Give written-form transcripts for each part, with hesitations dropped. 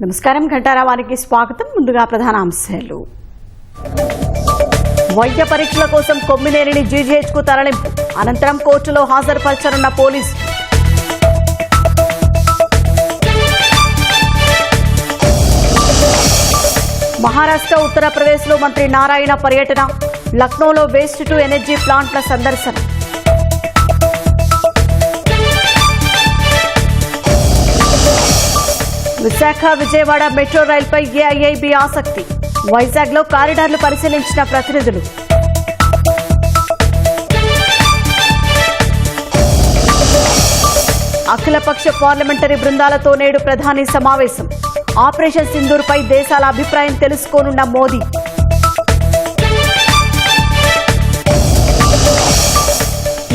నమస్కారం. ఘంటారావానికి స్వాగతం. ముందుగా ప్రధానాంశాలు. వైద్య పరీక్షల కోసం కొమ్మినేనిని జీజీహెచ్కు తరలింపు. అనంతరం కోర్టులో హాజరుపరచనున్న పోలీసు. మహారాష్ట్ర, ఉత్తరప్రదేశ్లో మంత్రి నారాయణ పర్యటన. లక్నోలో వేస్ట్ టు ఎనర్జీ ప్లాంట్ల సందర్శన. విశాఖ, విజయవాడ మెట్రో రైల్పై ఏఐఐబీ ఆసక్తి. వైజాగ్లో కారిడార్లు పరిశీలించిన ప్రతినిధులు. అఖిలపక్ష పార్లమెంటరీ బృందాలతో నేడు ప్రధాని సమావేశం. ఆపరేషన్ సింధూర్పై దేశాల అభిప్రాయం తెలుసుకోనున్న మోదీ.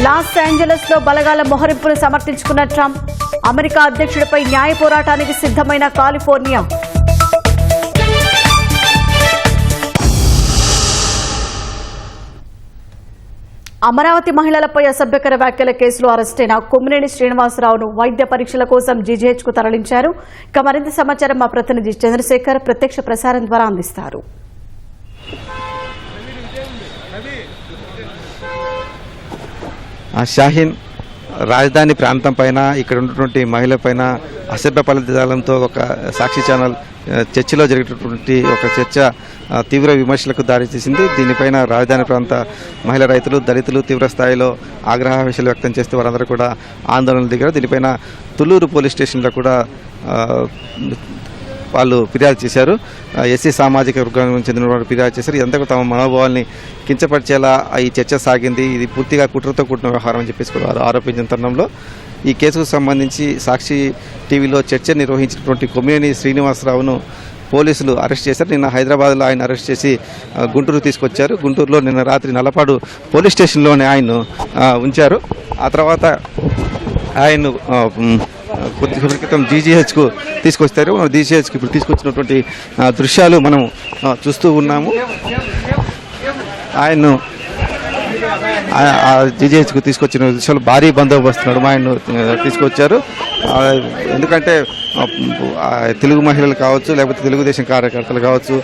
లాస్ ఏంజలస్ లో బలగాల మోహరింపును సమర్థించుకున్న ట్రంప్. అమెరికా అధ్యక్షుడిపై న్యాయ పోరాటానికి సిద్ధమైన కాలిఫోర్నియా. అమరావతి మహిళలపై అసభ్యకర వ్యాఖ్యల కేసులో అరెస్టైన కొమ్మినేని శ్రీనివాసరావును వైద్య పరీక్షల కోసం జీజీహెచ్కు తరలించారు. ఇక మరింత సమాచారం మా ప్రతినిధి చంద్రశేఖర్ ప్రత్యక్ష ప్రసారం ద్వారా అందిస్తారు. షాహీన్ రాజధాని ప్రాంతం పైన ఇక్కడ ఉన్నటువంటి మహిళ పైన అసభ్య పదజాలంతో ఒక సాక్షి ఛానల్ చర్చలో జరిగేటటువంటి ఒక చర్చ తీవ్ర విమర్శలకు దారితీసింది. దీనిపైన రాజధాని ప్రాంత మహిళా రైతులు, దళితులు తీవ్ర స్థాయిలో ఆగ్రహావేశాలు వ్యక్తం చేస్తూ వారందరూ కూడా ఆందోళనలు దిగారు. దీనిపైన తుళ్ళూరు పోలీస్ స్టేషన్లో కూడా వాళ్ళు ఫిర్యాదు చేశారు. ఎస్సీ సామాజిక వర్గానికి చెందిన వాళ్ళు ఫిర్యాదు చేశారు. ఇదంతా తమ మనోభావాల్ని కించపరిచేలా ఈ చర్చ సాగింది. ఇది పూర్తిగా కుట్రతో కూడిన వ్యవహారం అని చెప్పేసి కూడా వారు ఆరోపించిన తరుణంలో ఈ కేసుకు సంబంధించి సాక్షి టీవీలో చర్చ నిర్వహించినటువంటి కొమ్మినేని శ్రీనివాసరావును పోలీసులు అరెస్ట్ చేశారు. నిన్న హైదరాబాద్లో ఆయన అరెస్ట్ చేసి గుంటూరు తీసుకొచ్చారు. గుంటూరులో నిన్న రాత్రి నల్లపాడు పోలీస్ స్టేషన్లోనే ఆయన్ను ఉంచారు. ఆ తర్వాత ఆయన్ను కొద్ది క్రితం జీజీహెచ్కు తీసుకొస్తారు. జీజీహెచ్కి ఇప్పుడు తీసుకొచ్చినటువంటి దృశ్యాలు మనం చూస్తూ ఉన్నాము. ఆయన్ను జీజీహెచ్కు తీసుకొచ్చిన దృశ్యాలు భారీ బందోబస్తు నడుమ ఆయన్ను తీసుకొచ్చారు. ఎందుకంటే తెలుగు మహిళలు కావచ్చు, లేకపోతే తెలుగుదేశం కార్యకర్తలు కావచ్చు,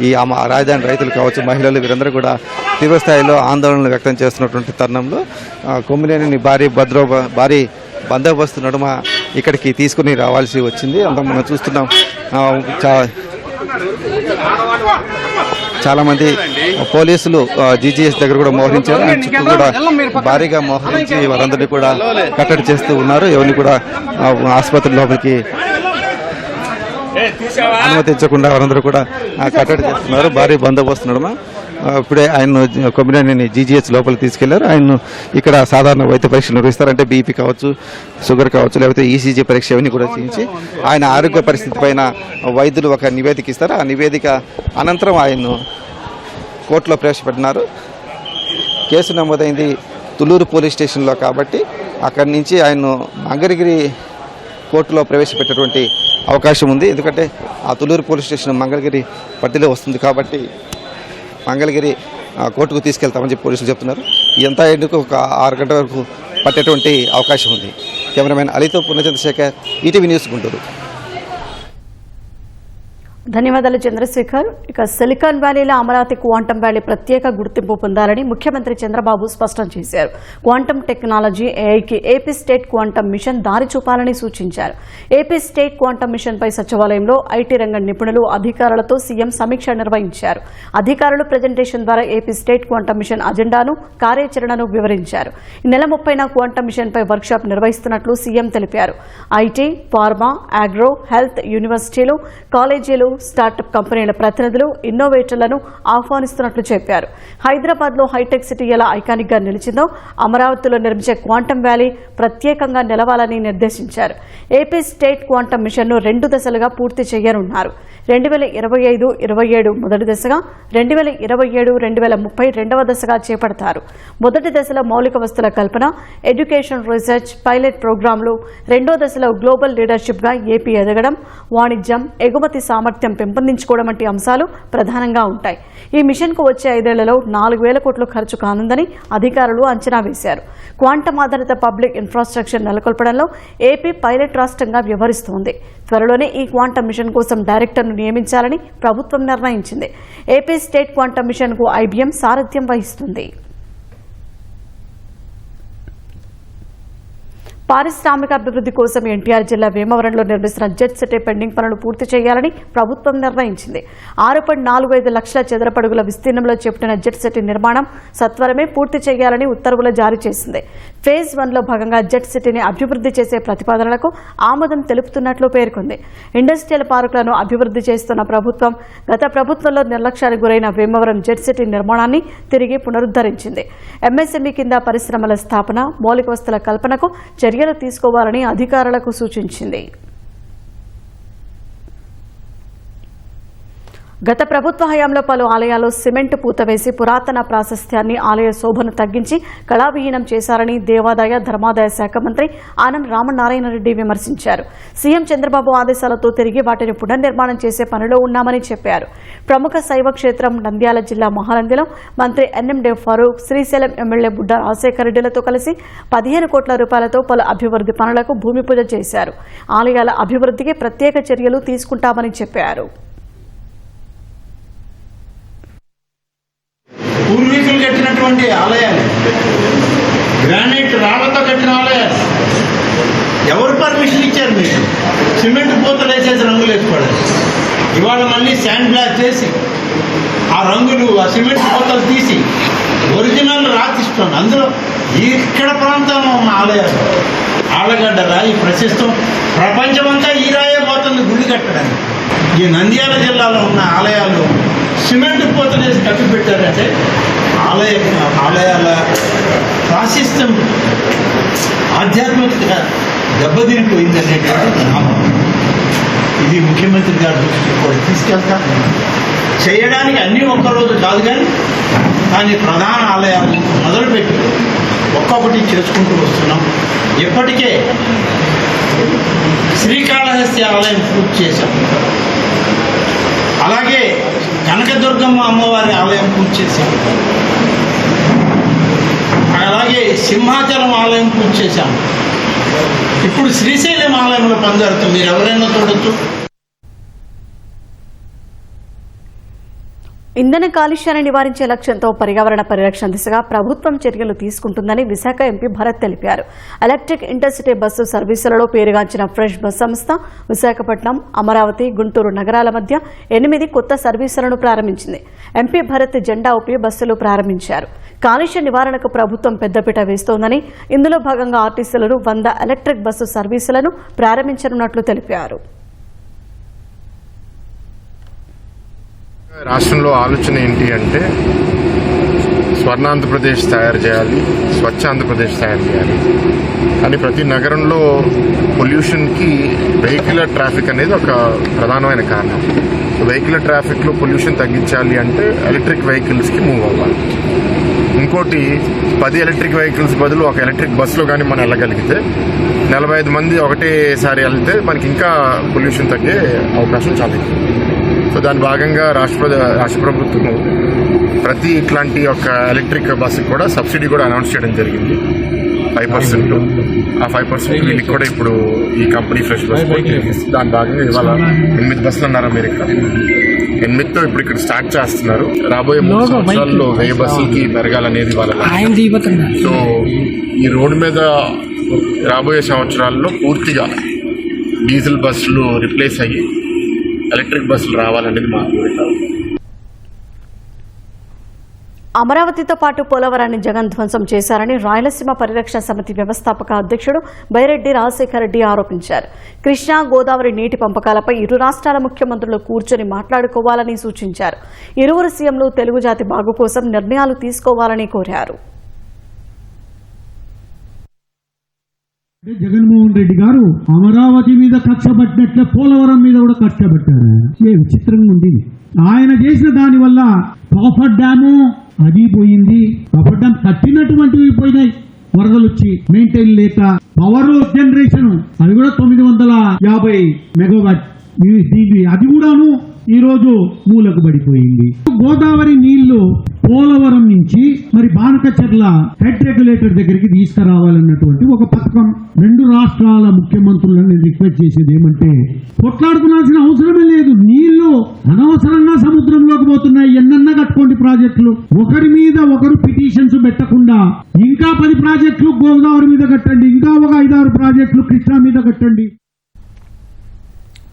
ఈ రాజధాని రైతులు కావచ్చు, మహిళలు వీరందరూ కూడా తీవ్రస్థాయిలో ఆందోళనలు వ్యక్తం చేస్తున్నటువంటి తరుణంలో కొమ్మినేనిని భారీ బందోబస్తు నడుమ ఇక్కడికి తీసుకుని రావాల్సి వచ్చింది. అంత మనం చూస్తున్నాం. చాలా మంది పోలీసులు జీజీహెచ్ దగ్గర కూడా మోహరించారు. చుట్టూ కూడా భారీగా మోహరించి వారందరినీ కూడా కట్టడి చేస్తూ ఉన్నారు. ఎవరిని కూడా ఆసుపత్రి లోపలికి అనుమతించకుండా వారందరూ కూడా కట్టడి చేస్తున్నారు. భారీ బందోబస్తు నడుమ ఇప్పుడే ఆయన కొమ్మినేనిని జీజీహెచ్ లోపలికి తీసుకెళ్లారు. ఆయన్ను ఇక్కడ సాధారణ వైద్య పరీక్షలు నిర్వహిస్తారు. అంటే బీపీ కావచ్చు, షుగర్ కావచ్చు, లేకపోతే ఈసీజీ పరీక్ష అవన్నీ కూడా చేయించి ఆయన ఆరోగ్య పరిస్థితి పైన వైద్యులు ఒక నివేదిక ఇస్తారు. ఆ నివేదిక అనంతరం ఆయన్ను కోర్టులో ప్రవేశపెట్టినారు. కేసు నమోదైంది తుళ్ళూరు పోలీస్ స్టేషన్లో కాబట్టి అక్కడి నుంచి ఆయన్ను మంగళగిరి కోర్టులో ప్రవేశపెట్టేటువంటి అవకాశం ఉంది. ఎందుకంటే ఆ తుళ్ళూరు పోలీస్ స్టేషన్ మంగళగిరి పరిధిలో వస్తుంది కాబట్టి మంగళగిరి కోర్టుకు తీసుకెళ్తామని చెప్పి పోలీసులు చెప్తున్నారు. ఎంత ఎందుకు ఒక 6 గంటల వరకు పట్టేటువంటి అవకాశం ఉంది. కెమెరామెన్ అలీతో పూర్ణచంద్రశేఖర్, ఈటీవీ న్యూస్, గుంటూరు. ధన్యవాదాలు చంద్రశేఖర్. ఇక సిలికాన్ వ్యాలీలో అమరావతి క్వాంటమ్ వ్యాలీ ప్రత్యేక గుర్తింపు పొందాలని ముఖ్యమంత్రి చంద్రబాబు స్పష్టం చేశారు. క్వాంటమ్ టెక్నాలజీ, ఏఐకి ఏపీ స్టేట్ క్వాంటమ్ మిషన్ దారి చూపాలని సూచించారు. ఏపీ స్టేట్ క్వాంటమ్ మిషన్ పై సచివాలయంలో ఐటీ రంగ నిపుణులు, అధికారులతో సీఎం సమీక్ష నిర్వహించారు. అధికారులు ప్రజెంటేషన్ ద్వారా ఏపీ స్టేట్ క్వాంటమ్ మిషన్ అజెండాను, కార్యాచరణను వివరించారు. ఈ నెల 30న క్వాంటమ్ మిషన్ పై వర్క్షాప్ నిర్వహిస్తున్నట్లు సీఎం తెలిపారు. ఐటీ, ఫార్మా, అగ్రో, హెల్త్, యూనివర్సిటీలు, కాలేజీలు, స్టార్టప్ కంపెనీల ప్రతినిధులు, ఇన్నోవేటర్లను ఆహ్వానిస్తున్నట్లు చెప్పారు. హైదరాబాద్లో హైటెక్ సిటీ ఎలా ఐకానిక్ గా నిలిచిందో అమరావతిలో నిర్మించే క్వాంటమ్ వ్యాలీ ప్రత్యేకంగా నిలవాలని నిర్దేశించారు. ఏపీ స్టేట్ క్వాంటమ్ మిషన్ను 2 దశలుగా పూర్తి చేయనున్నారు. 2025-27 మొదటి దశగా, 2027-2030 రెండవ దశగా చేపడతారు. మొదటి దశలో మౌలిక వస్తుల కల్పన, ఎడ్యుకేషన్, రీసెర్చ్, పైలట్ ప్రోగ్రాంలు, రెండో దశలో గ్లోబల్ లీడర్షిప్గా ఏపీ ఎదగడం, వాణిజ్యం, ఎగుమతి సామర్థ్యం సామర్థ్యం పెంపొందించుకోవడం వంటి అంశాలు ప్రధానంగా ఉంటాయి. ఈ మిషన్కు వచ్చే 5 ఏళ్లలో 4,000 కోట్లు ఖర్చు కానుందని అధికారులు అంచనా వేశారు. క్వాంటమ్ ఆధారిత పబ్లిక్ ఇన్ఫ్రాస్ట్రక్చర్ నెలకొల్పడంలో ఏపీ పైలట్ రాష్ట్రంగా వ్యవహరిస్తోంది. త్వరలోనే ఈ క్వాంటమ్ మిషన్ కోసం డైరెక్టర్ను నియమించాలని ప్రభుత్వం నిర్ణయించింది. ఏపీ స్టేట్ క్వాంటమ్ మిషన్కు ఐబీఎం సారథ్యం వహిస్తుంది. పారిశ్రామిక అభివృద్ధి కోసం ఎన్టీఆర్ జిల్లా వేమవరంలో నిర్మిస్తున్న జెట్ సిటీ పెండింగ్ పనులు పూర్తి చేయాలని ప్రభుత్వం నిర్ణయించింది. 6.45 లక్షల చదరపడుగుల విస్తీర్ణంలో చేపట్టిన జెట్ సిటీ నిర్మాణం సత్వరమే పూర్తి చేయాలని ఉత్తర్వులు జారీ చేసింది. ఫేజ్ 1లో భాగంగా జెట్ సిటీని అభివృద్ధి చేసే ప్రతిపాదనలకు ఆమోదం తెలుపుతున్నట్లు పేర్కొంది. ఇండస్ట్రియల్ పార్కులను అభివృద్ధి చేస్తున్న ప్రభుత్వం గత ప్రభుత్వంలో నిర్లక్ష్యానికి గురైన వేమవరం జెట్ సిటీ నిర్మాణాన్ని తిరిగి పునరుద్ధరించింది. ఎంఎస్ఎంఈ కింద పరిశ్రమల స్థాపన, మౌలిక వసతుల కల్పనకు చర్యలు తీసుకోవాలని అధికారులకు సూచించింది. గత ప్రభుత్వ హయాంలో పలు ఆలయాల్లో సిమెంట్ పూత వేసి పురాతన ప్రాశస్త్యాన్ని, ఆలయ శోభను తగ్గించి కళావిహీనం చేశారని దేవాదాయ ధర్మాదాయ శాఖ మంత్రి ఆనం రామనారాయణ రెడ్డి విమర్శించారు. సీఎం చంద్రబాబు ఆదేశాలతో తిరిగి వాటిని పునర్నిర్మాణం చేసే పనిలో ఉన్నామని చెప్పారు. ప్రముఖ శైవ క్షేత్రం నంద్యాల జిల్లా మహానందిలో మంత్రి ఎన్ఎండే ఫరూక్, శ్రీశైలం ఎమ్మెల్యే బుడ్డ రాజశేఖర రెడ్డిలతో కలిసి 15 కోట్ల రూపాయలతో పలు అభివృద్ధి పనులకు భూమి పూజ చేశారు. ఆలయాల అభివృద్ధికి ప్రత్యేక చర్యలు తీసుకుంటామని చెప్పారు. పూర్వీకులు కట్టినటువంటి ఆలయాలు, గ్రానైట్ రాళ్లతో కట్టిన ఆలయాలు, ఎవరు పర్మిషన్ ఇచ్చారు మీకు? సిమెంట్ పూతలు వేసేసి రంగులు వేసుకోవడానికి. ఇవాళ మళ్ళీ శాండ్ బ్లాక్ చేసి ఆ రంగులు, ఆ సిమెంట్ పూతలు తీసి ఒరిజినల్ రాతిస్తుంది. అందులో ఇక్కడ ప్రాంతంలో ఉన్న ఆలయాలు, ఆళ్ళగడ్డ రాయి ప్రశస్తం, ప్రపంచమంతా ఈ రాయే పోతుంది గుడి కట్టడానికి. ఈ నంద్యాల జిల్లాలో ఉన్న ఆలయాలు సిమెంట్ పూతలేసి కట్టి పెట్టారంటే ఆలయాల ప్రాశస్త్యం, ఆధ్యాత్మికత దెబ్బతిరిపోయిందనేటువంటి నమ్మకం. ఇది ముఖ్యమంత్రి గారి దృష్టికి కూడా తీసుకెళ్తా. చేయడానికి అన్నీ ఒక్కరోజు కాదు, కానీ ప్రధాన ఆలయాలు మొదలుపెట్టి ఒక్కొక్కటి చేసుకుంటూ వస్తున్నాం. ఇప్పటికే శ్రీకాళహస్తి ఆలయం పూర్తి చేశాం. అలాగే కనకదుర్గమ్మ అమ్మవారి ఆలయం పూర్తి చేశాం. అలాగే సింహాచలం ఆలయం పూర్తి చేశాం. ఇప్పుడు శ్రీశైలం ఆలయంలో పని జరుగుతుంది. మీరు ఎవరైనా చూడొచ్చు. ఇంధన కాలుష్యాన్ని నివారించే లక్ష్యంతో పర్యావరణ పరిరక్షణ దిశగా ప్రభుత్వం చర్యలు తీసుకుంటుందని విశాఖ ఎంపీ భరత్ తెలిపారు. ఎలక్ట్రిక్ ఇంటర్సిటీ బస్సు సర్వీసులలో పేరుగాంచిన ఫ్రెష్ బస్ సంస్థ విశాఖపట్నం, అమరావతి, గుంటూరు నగరాల మధ్య 8 కొత్త సర్వీసులను ప్రారంభించింది. ఎంపీ భరత్ జెండా ఊపి బస్సులు ప్రారంభించారు. కాలుష్య నివారణకు ప్రభుత్వం పెద్దపీట వేస్తోందని, ఇందులో భాగంగా ఆర్టీసీలను 100 ఎలక్ట్రిక్ బస్సు సర్వీసులను ప్రారంభించనున్నట్లు తెలిపారు. రాష్ట్రంలో ఆలోచన ఏంటి అంటే స్వర్ణాంధ్రప్రదేశ్ తయారు చేయాలి, స్వచ్ఛ ఆంధ్రప్రదేశ్ తయారు చేయాలి. కానీ ప్రతి నగరంలో పొల్యూషన్కి వెహికులర్ ట్రాఫిక్ అనేది ఒక ప్రధానమైన కారణం. వెహికులర్ ట్రాఫిక్లో పొల్యూషన్ తగ్గించాలి అంటే ఎలక్ట్రిక్ వెహికల్స్కి మూవ్ అవ్వాలి. ఇంకోటి 10 ఎలక్ట్రిక్ వెహికల్స్ బదులు ఒక ఎలక్ట్రిక్ బస్సులో కానీ మనం వెళ్ళగలిగితే 45 మంది ఒకటేసారి వెళ్తే మనకి ఇంకా పొల్యూషన్ తగ్గే అవకాశం చాలా ఎక్కువ. సో దాని భాగంగా రాష్ట్ర ప్రభుత్వం ప్రతి ఇట్లాంటి ఒక ఎలక్ట్రిక్ బస్సుకి కూడా సబ్సిడీ కూడా అనౌన్స్ చేయడం జరిగింది, 5%. ఆ 5% వీళ్ళకి కూడా ఇప్పుడు ఈ కంపెనీ ఫ్రెష్ బస్ దాని భాగంగా ఇవాళ 8 బస్సులు అన్నారు మీరు ఇక్కడ. 8తో ఇప్పుడు ఇక్కడ స్టార్ట్ చేస్తున్నారు. రాబోయే 3 సంవత్సరాల్లో 1000 బస్సులకి పెరగాలనేది వాళ్ళ. సో ఈ రోడ్డు మీద రాబోయే సంవత్సరాల్లో పూర్తిగా డీజిల్ బస్సులు రిప్లేస్ అయ్యి ఎలక్ట్రిక్ బస్సులు రావాలనేది మా కోరిక. అమరావతితో పాటు పోలవరాన్ని జగన్ ధ్వంసం చేశారని రాయలసీమ పరిరక్షణ సమితి వ్యవస్థాపక అధ్యక్షుడు బైరెడ్డి రాజశేఖర రెడ్డి ఆరోపించారు. కృష్ణా, గోదావరి నీటి పంపకాలపై ఇరు రాష్ట్రాల ముఖ్యమంత్రులు కూర్చొని మాట్లాడుకోవాలని సూచించారు. ఇరువురు సీఎంలు తెలుగు జాతి బాగు కోసం నిర్ణయాలు తీసుకోవాలని కోరారు. జగన్మోహన్ రెడ్డి గారు అమరావతి మీద కక్ష పట్టినట్లే పోలవరం మీద కూడా కక్ష పెట్టారు. ఏ విచిత్రంగా ఉంది. ఆయన చేసిన దాని వల్ల కాఫర్ డ్యాము అది పోయింది. కాఫర్ డ్యామ్ కట్టినటువంటివి పోయినాయి, వరదలు వచ్చి మెయింటైన్ లేక. పవర్ జనరేషన్ అది కూడా 950 మెగావాట్, అది కూడాను ఈరోజు మూలకు పడిపోయింది. గోదావరి నీళ్లు పోలవరం నుంచి మరి బానకచర్ల హెడ్ రెగ్యులేటర్ దగ్గరికి తీసుకురావాలన్నటువంటి ఒక పథకం. రెండు రాష్ట్రాల ముఖ్యమంత్రులను నేను రిక్వెస్ట్ చేసేది ఏమంటే, కొట్లాడుకునాల్సిన అవసరమే లేదు. నీళ్లు అనవసరంగా సముద్రంలోకి పోతున్నాయి. ఎన్నన్నా కట్టుకోండి ప్రాజెక్టులు. ఒకరి మీద ఒకరు పిటిషన్స్ పెట్టకుండా ఇంకా 10 ప్రాజెక్టులు గోదావరి మీద కట్టండి, ఇంకా ఒక 5-6 ప్రాజెక్టులు కృష్ణా మీద కట్టండి.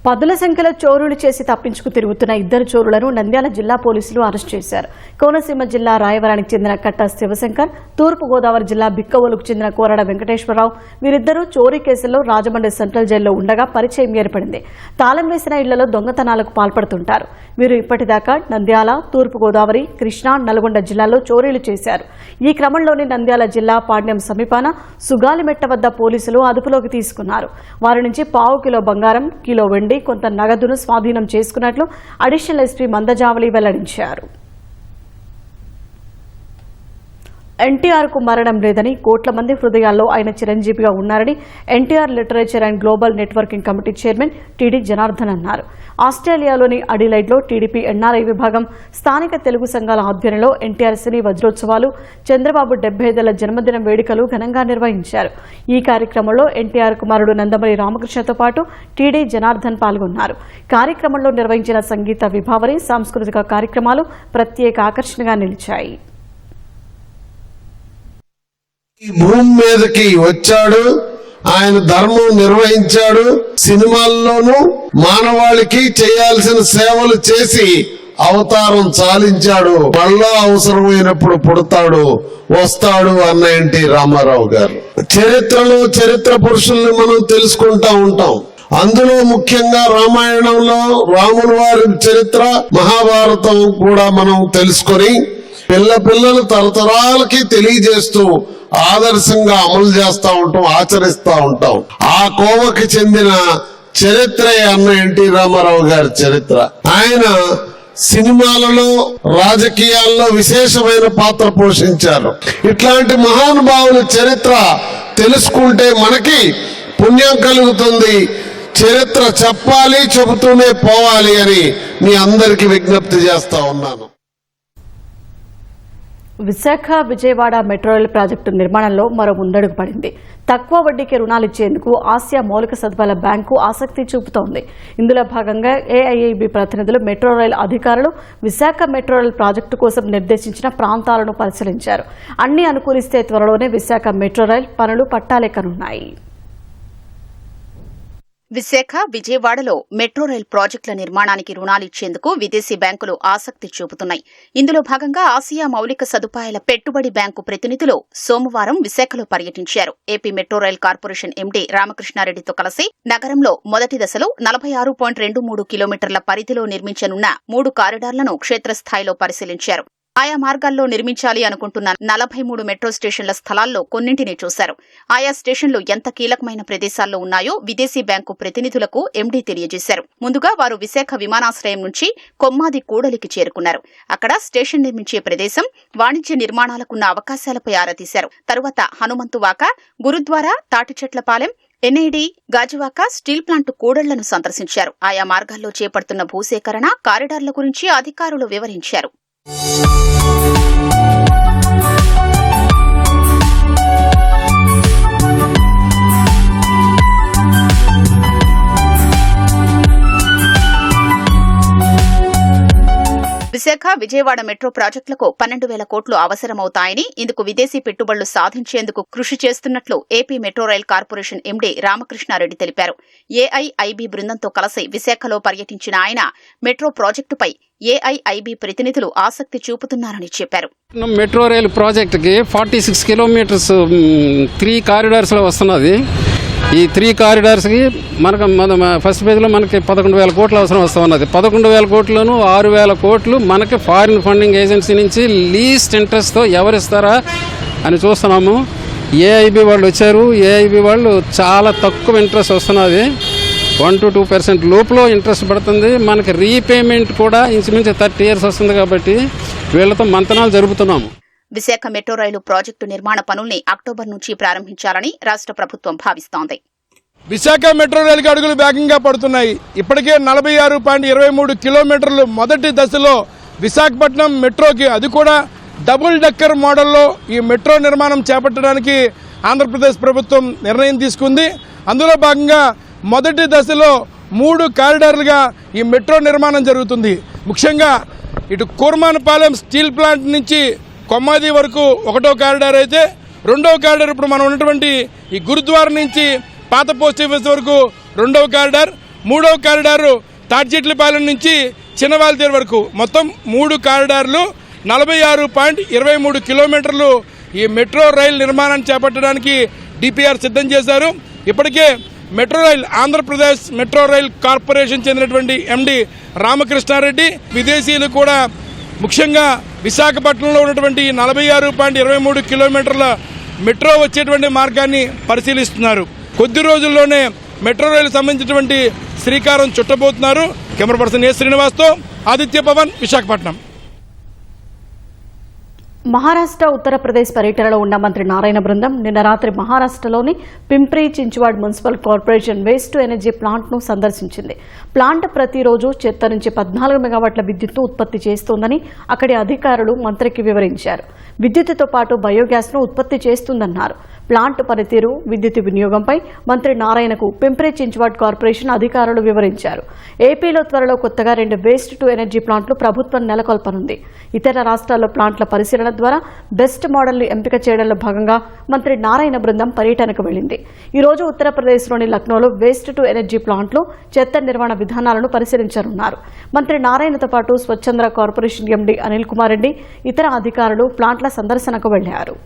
పదుల సంఖ్యలో చోరులు చేసి తప్పించుకు తిరుగుతున్న 2 చోరులను నంద్యాల జిల్లా పోలీసులు అరెస్ట్ చేశారు. కోనసీమ జిల్లా రాయవరానికి చెందిన కట్ట శివశంకర్, తూర్పు గోదావరి జిల్లా బిక్కవోలుకు చెందిన కోరడ వెంకటేశ్వరరావు వీరిద్దరూ చోరీ కేసుల్లో రాజమండ్రి సెంట్రల్ జైల్లో ఉండగా పరిచయం ఏర్పడింది. తాళం వేసిన ఇళ్లలో దొంగతనాలకు పాల్పడుతుంటారు. వీరు ఇప్పటిదాకా నంద్యాల, తూర్పు గోదావరి, కృష్ణా, నల్గొండ జిల్లాల్లో చోరీలు చేశారు. ఈ క్రమంలోనే నంద్యాల జిల్లా పాడ్యం సమీపాన సుగాలిమెట్ట వద్ద పోలీసులు అదుపులోకి తీసుకున్నారు. వారి నుంచి పావు కిలో బంగారం, కిలో వెండి, కొంత నగదును స్వాధీనం చేసుకున్నట్లు అడిషనల్ ఎస్పీ మందజావలి వెల్లడించారు. ఎన్టీఆర్ కు మరణం లేదని, కోట్ల మంది హృదయాల్లో ఆయన చిరంజీవిగా ఉన్నారని NTR literature and global networking committee chairman TD Janardhan అన్నారు. ఆస్ట్రేలియాలోని అడిలైడ్లో టీడీపీ ఎన్ఆర్ఐ విభాగం స్థానిక తెలుగు సంఘాల ఆధ్వర్యంలో ఎన్టీఆర్ సినీ వజ్రోత్సవాలు, చంద్రబాబు 75వ జన్మదినం వేడుకలు ఘనంగా నిర్వహించారు. ఈ కార్యక్రమంలో ఎన్టీఆర్ కుమారుడు నందమూరి రామకృష్ణతో పాటు టీడీ జనార్దన్ పాల్గొన్నారు. కార్యక్రమంలో నిర్వహించిన సంగీత విభావరి, సాంస్కృతిక కార్యక్రమాలు ప్రత్యేక ఆకర్షణగా నిలిచాయి. ఈ భూమి మీదకి వచ్చాడు, ఆయన ధర్మం నిర్వహించాడు. సినిమాల్లోనూ మానవాళికి చేయాల్సిన సేవలు చేసి అవతారం చాలించాడు. మళ్ళా అవసరమైనప్పుడు పుడతాడు, వస్తాడు అన్న ఎన్టీ రామారావు గారు. చరిత్రలో చరిత్ర పురుషుల్ని మనం తెలుసుకుంటా ఉంటాం. అందులో ముఖ్యంగా రామాయణంలో రాముల వారి చరిత్ర, మహాభారతం కూడా మనం తెలుసుకొని పిల్లలు తరతరాలకి తెలియజేస్తూ ఆదర్శంగా అమలు చేస్తా ఉంటాం, ఆచరిస్తా ఉంటాం. ఆ కోవకి చెందిన చరిత్ర అన్న ఎన్టీ రామారావు గారి చరిత్ర. ఆయన సినిమాలలో, రాజకీయాల్లో విశేషమైన పాత్ర పోషించారు. ఇట్లాంటి మహానుభావుల చరిత్ర తెలుసుకుంటే మనకి పుణ్యం కలుగుతుంది. చరిత్ర చెప్పాలి, చెబుతూనే పోవాలి అని మీ అందరికీ విజ్ఞప్తి చేస్తా ఉన్నాను. Visakha Vijayawada metro rail project నిర్మాణంలో మరో ముందడుగు పడింది. తక్కువ వడ్డీకి రుణాలు ఇచ్చేందుకు ఆసియా మౌలిక సదుపాయాల బ్యాంకు ఆసక్తి చూపుతోంది. ఇందులో భాగంగా ఏఐఐబి ప్రతినిధులు మెట్రో రైల్ అధికారులు విశాఖ మెట్రో రైల్ ప్రాజెక్టు కోసం నిర్దేశించిన ప్రాంతాలను పరిశీలించారు. అన్ని అనుకూలిస్తే త్వరలోనే విశాఖ మెట్రో రైల్ పనులు పట్టాలెక్కనున్నాయి. విశాఖ, విజయవాడలో మెట్రో రైల్ ప్రాజెక్టుల నిర్మాణానికి రుణాలిచ్చేందుకు విదేశీ బ్యాంకులు ఆసక్తి చూపుతున్నాయి. ఇందులో భాగంగా ఆసియా మౌలిక సదుపాయాల పెట్టుబడి బ్యాంకు ప్రతినిధులు సోమవారం విశాఖలో పర్యటించారు. AP metro rail corporation MD రామకృష్ణారెడ్డితో కలిసి నగరంలో మొదటి దశలో 46.23 కిలోమీటర్ల పరిధిలో నిర్మించనున్న 3 కారిడార్లను క్షేత్రస్థాయిలో పరిశీలించారు. ఆయా మార్గాల్లో నిర్మించాలి అనుకుంటున్న 43 మెట్రో స్టేషన్ల స్థలాల్లో కొన్నింటిని చూశారు. ఆయా స్టేషన్లు ఎంత కీలకమైన ప్రదేశాల్లో ఉన్నాయో విదేశీ బ్యాంకు ప్రతినిధులకు ఎండీ తెలియజేశారు. ముందుగా వారు విశాఖ విమానాశ్రయం నుంచి కొమ్మాది కూడలికి చేరుకున్నారు. అక్కడ స్టేషన్ నిర్మించే ప్రదేశం, వాణిజ్య నిర్మాణాలకున్న అవకాశాలపై ఆరా తీశారు. తరువాత Hanumanthuvaka, gurdwara, Thatichetlapalem, NID, Gajuwaka steel plant కూడళ్లను సందర్శించారు. ఆయా మార్గాల్లో చేపడుతున్న భూసేకరణ, కారిడార్ల గురించి అధికారులు వివరించారు. విశాఖ, విజయవాడ మెట్రో ప్రాజెక్టులకు 12,000 కోట్లు అవసరమవుతాయని, ఇందుకు విదేశీ పెట్టుబడులు సాధించేందుకు కృషి చేస్తున్నట్లు AP metro rail corporation MD Ramakrishna Reddy తెలిపారు. ఏఐఐబి బృందంతో కలిసి విశాఖలో పర్యటించిన ఆయన మెట్రో ప్రాజెక్టుపై ఏఐఐబి ప్రతినిధులు ఆసక్తి చూపుతున్నారని చెప్పారు. మెట్రో రైల్ ప్రాజెక్టుకి 46 కిలోమీటర్స్ 3 కారిడార్స్లో వస్తున్నది. ఈ 3 కారిడార్స్కి మనకు ఫస్ట్ ఫేజ్లో మనకి 11,000 కోట్లు అవసరం వస్తూ ఉన్నది. 11,000 కోట్లను 6,000 కోట్లు మనకి ఫారిన్ ఫండింగ్ ఏజెన్సీ నుంచి లీస్ట్ ఇంట్రెస్ట్తో ఎవరిస్తారా అని చూస్తున్నాము. ఏఐబి వాళ్ళు వచ్చారు. ఏఐబి వాళ్ళు చాలా తక్కువ ఇంట్రెస్ట్ వస్తున్నది. 1 to 2% లోపల ఇంట్రెస్ట్ పడుతుంది. మనకి రీపేమెంట్ కూడా ఇంచుమించు 30 years వస్తుంది. కాబట్టి వీళ్లతో మంతనాలు జరుపుతున్నాము. విశాఖ మెట్రో రైలు ప్రాజెక్టు నిర్మాణ పనుల్ని అక్టోబర్ నుంచి ప్రారంభించాలని రాష్ట్ర ప్రభుత్వం భావిస్తోంది. విశాఖ మెట్రో రైలుకి అడుగులు వేగంగా పడుతున్నాయి. ఇప్పటికే 46.23 కిలోమీటర్లు మొదటి దశలో విశాఖపట్నం మెట్రోకి, అది కూడా డబుల్ డెక్కర్ మోడల్లో ఈ మెట్రో నిర్మాణం చేపట్టడానికి ఆంధ్రప్రదేశ్ ప్రభుత్వం నిర్ణయం తీసుకుంది. అందులో భాగంగా మొదటి దశలో 3 కారిడార్లుగా ఈ మెట్రో నిర్మాణం జరుగుతుంది. ముఖ్యంగా ఇటు కూర్మానపాలెం స్టీల్ ప్లాంట్ నుంచి కొమ్మాది వరకు 1వ కారిడార్ అయితే, 2వ కారిడార్ ఇప్పుడు మనం ఉన్నటువంటి ఈ గురుద్వార నుంచి పాత పోస్ట్ ఆఫీస్ వరకు 2వ కారిడార్, 3వ కారిడారు తాడ్చెట్లపాలెం నుంచి చిన్నవాల్తేరు వరకు మొత్తం 3 కారిడార్లు 46.23 కిలోమీటర్లు ఈ మెట్రో రైలు నిర్మాణాన్ని చేపట్టడానికి డిపిఆర్ సిద్ధం చేశారు. ఇప్పటికే metro rail Andhra Pradesh metro rail corporation చెందినటువంటి ఎండి రామకృష్ణారెడ్డి విదేశీయులు కూడా ముఖ్యంగా విశాఖపట్నంలో ఉన్నటువంటి 46.23 కిలోమీటర్ల మెట్రో వచ్చేటువంటి మార్గాన్ని పరిశీలిస్తున్నారు. కొద్ది రోజుల్లోనే మెట్రో రైలు సంబంధించినటువంటి శ్రీకారం చుట్టబోతున్నారు. కెమెరా పర్సన్ ఏ శ్రీనివాస్తో ఆదిత్య పవన్, విశాఖపట్నం. మహారాష్ట్ర, ఉత్తరప్రదేశ్ పర్యటనలో ఉన్న మంత్రి నారాయణ బృందం నిన్న రాత్రి మహారాష్ట్రలోని Pimpri Chinchwad municipal corporation waste to energy ప్లాంట్ను సందర్శించింది. ప్లాంట్ ప్రతిరోజు చెత్త నుంచి 14 మెగావాట్ల విద్యుత్ను ఉత్పత్తి చేస్తోందని అక్కడి అధికారులు మంత్రికి వివరించారు. విద్యుత్తుతో పాటు బయోగ్యాస్ను ఉత్పత్తి చేస్తుందన్నారు. ప్లాంట్ పనితీరు, విద్యుత్ వినియోగంపై మంత్రి నారాయణకు పింప్రీ చించ్వాడ్ కార్పొరేషన్ అధికారులు వివరించారు. ఏపీలో త్వరలో కొత్తగా 2 వేస్ట్ టు ఎనర్జీ ప్లాంట్లు ప్రభుత్వం నెలకొల్పనుంది. ఇతర రాష్ట్రాల్లో ప్లాంట్ల పరిశీలన ద్వారా బెస్ట్ మోడల్ను ఎంపిక చేయడంలో భాగంగా మంత్రి నారాయణ బృందం పర్యటనకు వెళ్లింది. ఈ రోజు ఉత్తరప్రదేశ్లోని లక్నోలో వేస్ట్ టు ఎనర్జీ ప్లాంట్లు, చెత్త నిర్వహణ విధానాలను పరిశీలించనున్నారు. మంత్రి నారాయణతో పాటు స్వచ్ఛంద్ర కార్పొరేషన్ ఎండీ అనిల్ కుమార్ రెడ్డి, ఇతర అధికారులు ప్లాంట్ల సందర్శనకు వెళ్లారు.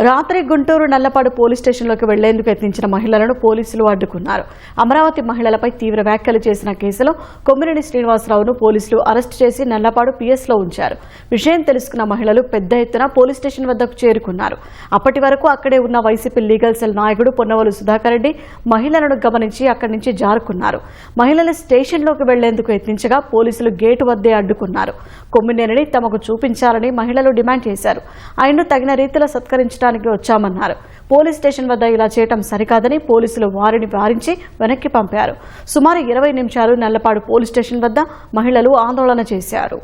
రాత్రి గుంటూరు నల్లపాడు పోలీస్ స్టేషన్లోకి వెళ్లేందుకు యత్నించిన మహిళలను పోలీసులు అడ్డుకున్నారు. అమరావతి మహిళలపై తీవ్ర వ్యాఖ్యలు చేసిన కేసులో కొమ్మినేని శ్రీనివాసరావును పోలీసులు అరెస్టు చేసి నల్లపాడు పిఎస్లో ఉంచారు. విషయం తెలుసుకున్న మహిళలు పెద్ద ఎత్తున పోలీస్ స్టేషన్ వద్దకు చేరుకున్నారు. అప్పటి వరకు అక్కడే ఉన్న వైసీపీ లీగల్ సెల్ నాయకుడు పొన్నవలు సుధాకర్ రెడ్డి మహిళలను గమనించి అక్కడి నుంచి జారుకున్నారు. మహిళలు స్టేషన్లోకి వెళ్లేందుకు యత్నించగా పోలీసులు గేటు వద్దే అడ్డుకున్నారు. కొమ్మినేనిని తమకు చూపించాలని మహిళలు డిమాండ్ చేశారు. ఆయన్ను తగిన రీతిలో సత్కరించడానికి వచ్చామన్నారు. పోలీస్ స్టేషన్ వద్ద ఇలా చేయటం సరికాదని పోలీసులు వారిని వారించి వెనక్కి పంపారు. సుమారు 20 నిమిషాలు నల్లపాడు పోలీస్ స్టేషన్ వద్ద మహిళలు ఆందోళన చేశారు.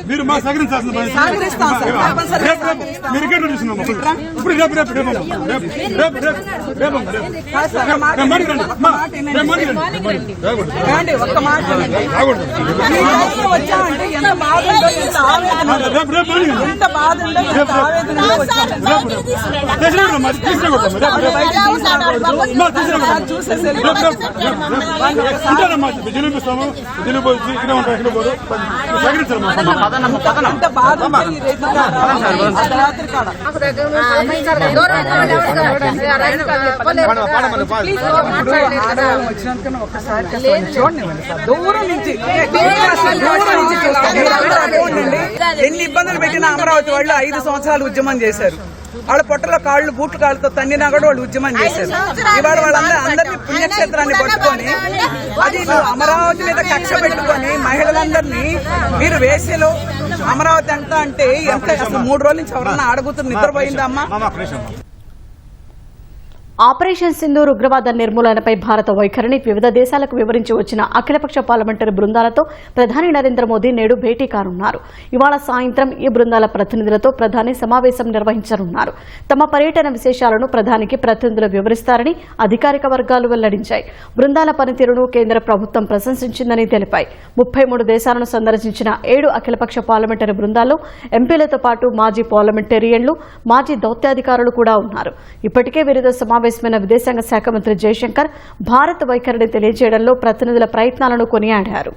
మీరు మా సహకరించాల్సిన విజయనిపిస్తాము. దూరం నుంచి ఎన్ని ఇబ్బందులు పెట్టిన అమరావతి వాళ్ళు 5 సంవత్సరాలు ఉద్యమం చేశారు. వాళ్ళ పొట్టలో కాళ్ళు బూట్లు కాళ్ళతో తన్నినా కూడా వాళ్ళు ఉద్యమం చేశారు. ఇవాళ వాళ్ళందరినీ పుణ్యక్షేత్రాన్ని పట్టుకొని అది అమరావతి మీద కక్ష పెట్టుకొని మహిళలందరినీ మీరు వేసేలో అమరావతి ఎంత అంటే ఎంత అసలు 3 రోజుల నుంచి ఎవరన్నా ఆడగుతున్న నిద్రపోయిందమ్మా. ఆపరేషన్ సింధూర్ ఉగ్రవాద నిర్మూలనపై భారత వైఖరిని వివిధ దేశాలకు వివరించి వచ్చిన అఖిలపక్ష పార్లమెంటరీ బృందాలతో ప్రధాని నరేంద్ర మోదీ నేడు భేటీ కానున్నారు. ఇవాళ సాయంత్రం ఈ బృందాల ప్రతినిధులతో ప్రధాని సమావేశం నిర్వహించనున్నారు. తమ పర్యటన విశేషాలను ప్రధానికి ప్రతినిధులు వివరిస్తారని అధికారిక వర్గాలు వెల్లడించాయి. బృందాల పనితీరును కేంద్ర ప్రభుత్వం ప్రశంసించిందని తెలిపాయి. 33 దేశాలను సందర్శించిన 7 అఖిలపక్ష పార్లమెంటరీ బృందాల్లో ఎంపీలతో పాటు మాజీ పార్లమెంటేరియన్లు, మాజీ దౌత్యాధికారులు కూడా ఉన్నారు. ఇప్పటికే వీరితో సమావేశమైన విదేశాంగ శాఖ మంత్రి జయశంకర్ భారత్ వైఖరిని తెలియజేయడంలో ప్రతినిధుల ప్రయత్నాలను కొనియాడారు.